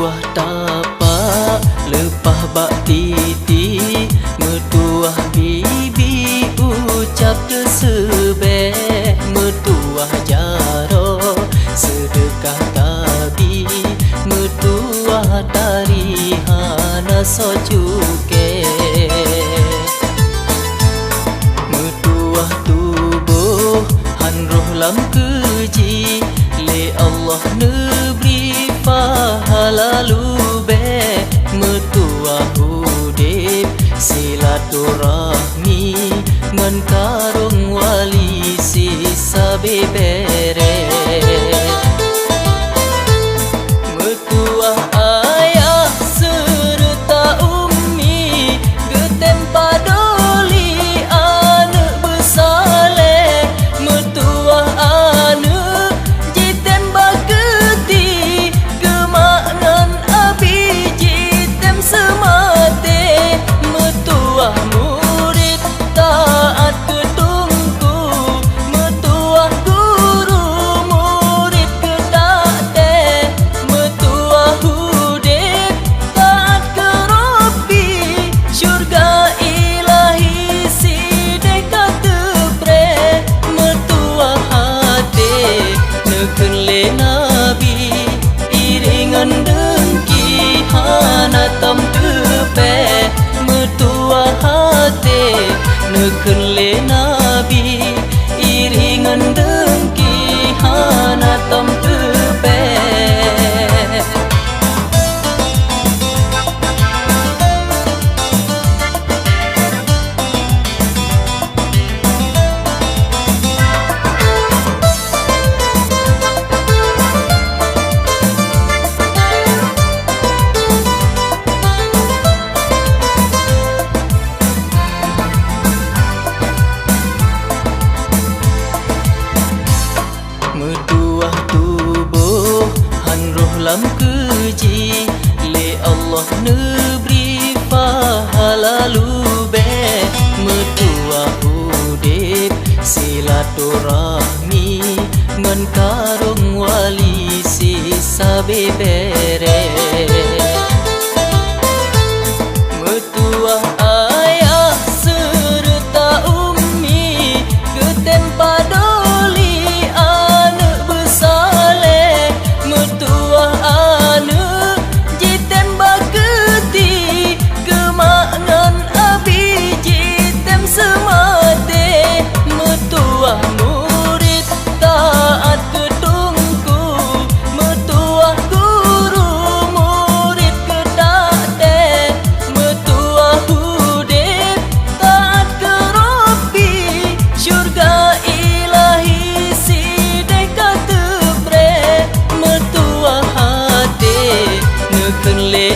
Metuah tapak lepah bak titi, metuah bibi ucap tersebeh, metuah jaro sedekah tabi, metuah tarihana socuke, metuah tubuh han roh lam keji, le Allah neberi pahala lube, metuah udip silaturahmi ngan karung wali sisa bebere, metuah ayah serta ummi getem padoli anak besale, metuah anak jitem bageti kemaknan abi jitem semate, metuah murid taat ketungku, metuah guru murid kedate, metuah hudib taat ke Rabbi, syurga ilahi sideh katebre, metuah hati neken le nabi, iringan dengki hana tam tepe, metuah hati neken le nabi, iringan dengki hana tam tepe. Metuah tubuh han roh lam keji, le Allah neberi pahala lube, metuah udip silaturahmi ngan karung wali sisa bebere, metuah ayah serta ummi getem padoli anak besale, metuah anak jitem bageti kemaknan abi jitem semate, metuah murid taat ketungku, metuah guru murid kedate, metuah hudib taat ke Rabbi, syurga ilahi sideh katebre, metuah hati neken le